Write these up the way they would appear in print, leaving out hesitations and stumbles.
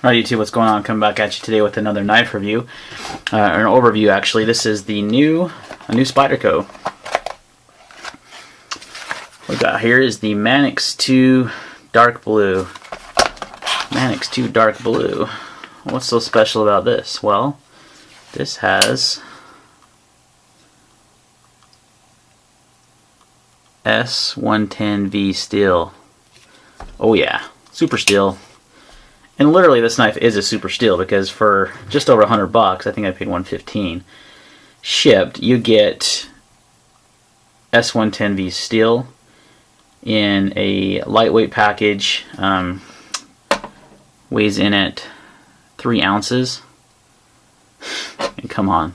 Alright YouTube, what's going on? Coming back at you today with another knife review, or an overview actually. This is the new Spyderco. What we got here is the Manix 2 Dark Blue. Manix 2 Dark Blue. What's so special about this? Well, this has S110v steel. Oh yeah, super steel. And literally this knife is a super steel because for just over $100, I think I paid $115 shipped, you get S110v steel in a lightweight package. Weighs in at 3 ounces. And come on.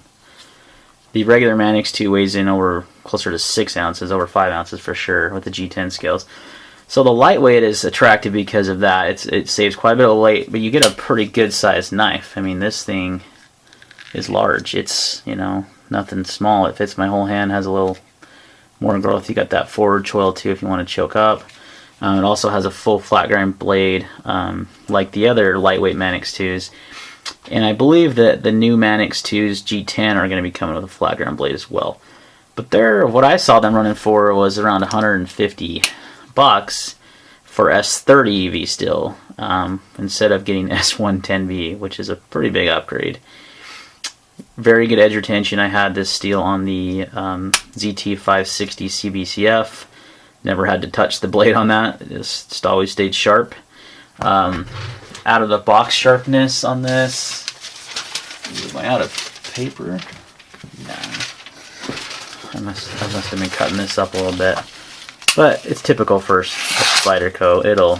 The regular Manix 2 weighs in over closer to 6 ounces, over 5 ounces for sure with the G10 scales. So the lightweight is attractive because of that. It saves quite a bit of weight, but you get a pretty good sized knife. I mean, this thing is large. It's, you know, nothing small. It fits my whole hand, has a little more growth. You got that forward choil too if you want to choke up. It also has a full flat grind blade like the other lightweight Manix 2s. And I believe that the new Manix 2s G10 are going to be coming with a flat grind blade as well. But what I saw them running for was around $150 for S30V still, instead of getting S110V, which is a pretty big upgrade. Very good edge retention. I had this steel on the ZT560 CBCF. Never had to touch the blade on that. It just always stayed sharp. Out of the box sharpness on this. Am I out of paper? Nah. I must have been cutting this up a little bit. But it's typical for a Spyderco. It'll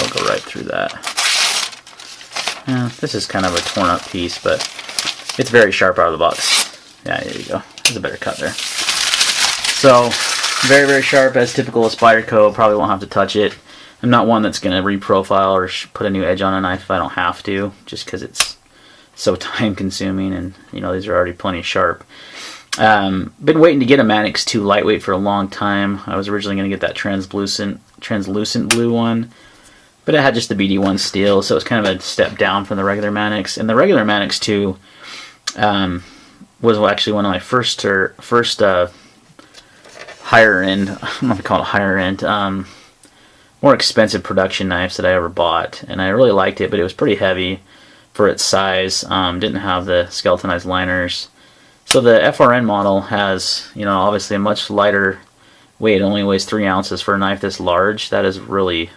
go right through that. Yeah, this is kind of a torn up piece, but it's very sharp out of the box. Yeah, there you go. There's a better cut there. So, very, very sharp, as typical of Spyderco. Probably won't have to touch it. I'm not one that's going to reprofile or put a new edge on a knife if I don't have to, just because it's so time consuming, and you know, these are already plenty sharp. Been waiting to get a Manix 2 lightweight for a long time. I was originally going to get that translucent blue one, but it had just the BD1 steel, so it's kind of a step down from the regular Manix. And the regular Manix 2 was actually one of my first higher end, I'm not call it higher end, more expensive production knives that I ever bought, and I really liked it, but it was pretty heavy for its size. Didn't have the skeletonized liners. So the FRN model has, you know, obviously a much lighter weight. It only weighs 3 ounces for a knife this large. That is really,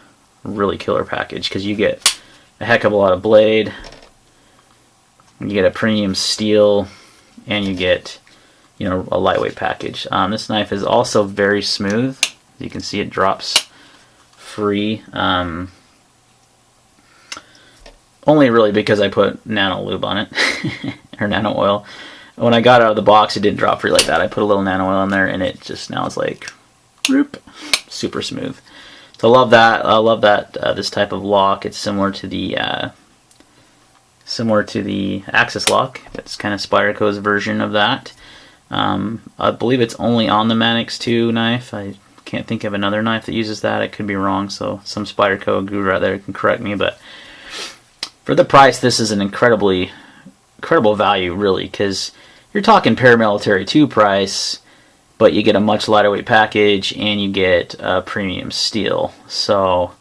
really killer package because you get a heck of a lot of blade, you get a premium steel, and you get, you know, a lightweight package. This knife is also very smooth. As you can see, it drops free. Only really because I put nano lube on it or nano oil. When I got out of the box, it didn't drop free like that. I put a little nano oil in there, and it just now is like, whoop, super smooth. So I love that. I love that this type of lock. It's similar to the Axis lock. It's kind of Spyderco's version of that. I believe it's only on the Manix 2 knife. I can't think of another knife that uses that. I could be wrong, so some Spyderco guru out there can correct me. But for the price, this is an incredible value, really, because you're talking paramilitary 2 price, but you get a much lighter weight package and you get premium steel. So,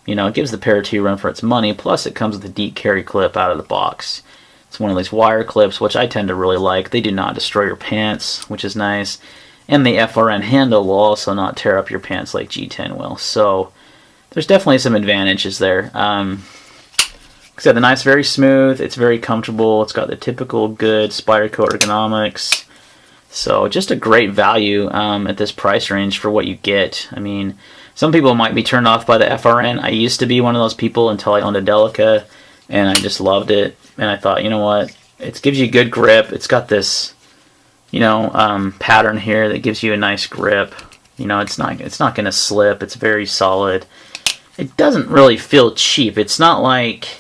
you know, it gives the Para 2 run for its money. Plus, it comes with a deep carry clip out of the box. It's one of these wire clips, which I tend to really like. They do not destroy your pants, which is nice. And the FRN handle will also not tear up your pants like G10 will. So, there's definitely some advantages there. So the knife's very smooth, it's very comfortable, it's got the typical good Spyderco ergonomics. So just a great value at this price range for what you get. I mean, some people might be turned off by the FRN. I used to be one of those people until I owned a Delica, and I just loved it. And I thought, you know what, it gives you good grip. It's got this, you know, pattern here that gives you a nice grip. You know, it's not going to slip. It's very solid. It doesn't really feel cheap. It's not like,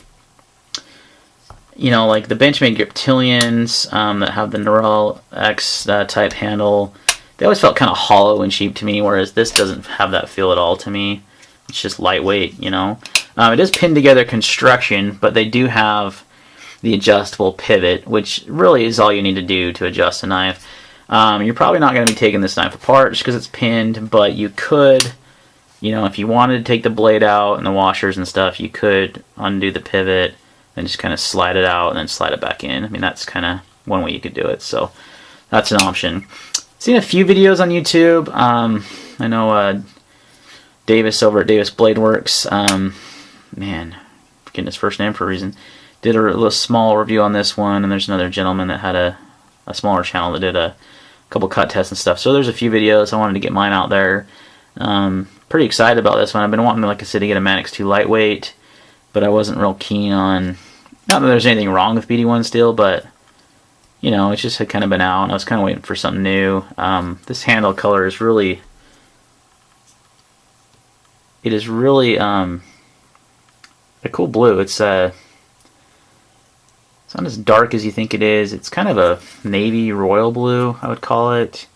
you know, like the Benchmade Griptilians that have the Neural X type handle. They always felt kind of hollow and cheap to me, whereas this doesn't have that feel at all to me. It's just lightweight, you know. It is pinned together construction, but they do have the adjustable pivot, which really is all you need to do to adjust a knife. You're probably not going to be taking this knife apart just because it's pinned, but you could, you know, if you wanted to take the blade out and the washers and stuff, you could undo the pivot and just kind of slide it out and then slide it back in. I mean, that's kind of one way you could do it, so that's an option. Seen a few videos on YouTube. I know Davis over at Davis Blade Works, man, forgetting his first name for a reason, did a little small review on this one, and there's another gentleman that had a smaller channel that did a couple cut tests and stuff. So there's a few videos. I wanted to get mine out there. Pretty excited about this one. I've been wanting, like I said, to get a Manix 2 lightweight, but I wasn't real keen on, not that there's anything wrong with BD1 steel, but you know, it just had kind of been out, and I was kind of waiting for something new. This handle color is really, it is really a cool blue. It's not as dark as you think it is. It's kind of a navy royal blue, I would call it.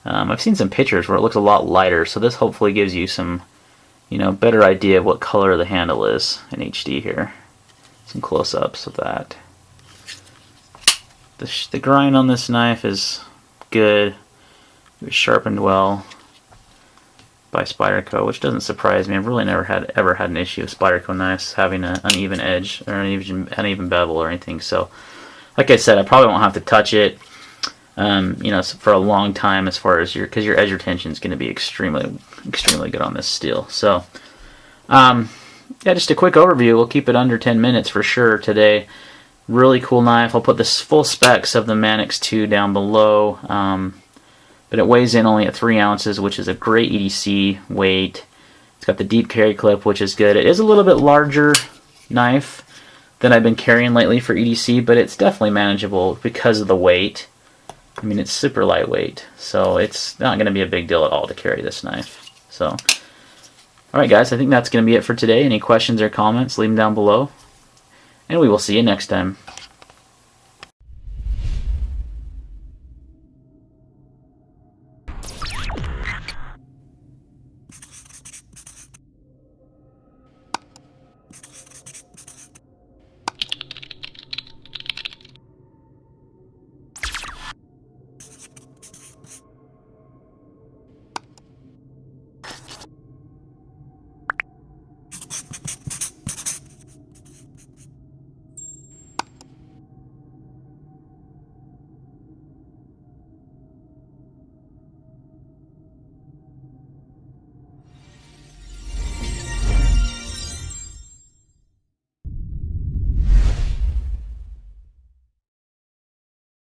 I've seen some pictures where it looks a lot lighter, so this hopefully gives you some, you know, better idea of what color the handle is in HD here. Some close-ups of that. The grind on this knife is good. It was sharpened well by Spyderco, which doesn't surprise me. I've really never ever had an issue with Spyderco knives having an uneven edge or an uneven bevel or anything. So, like I said, I probably won't have to touch it, you know, for a long time, as far as because your edge retention is going to be extremely good on this steel. So, yeah, just a quick overview. We'll keep it under 10 minutes for sure today. Really cool knife. I'll put the full specs of the Manix 2 down below, but it weighs in only at 3 ounces, which is a great EDC weight. It's got the deep carry clip, which is good. It is a little bit larger knife than I've been carrying lately for EDC, but it's definitely manageable because of the weight. I mean, it's super lightweight, so it's not going to be a big deal at all to carry this knife. So, alright guys, I think that's going to be it for today. Any questions or comments, leave them down below. And we will see you next time.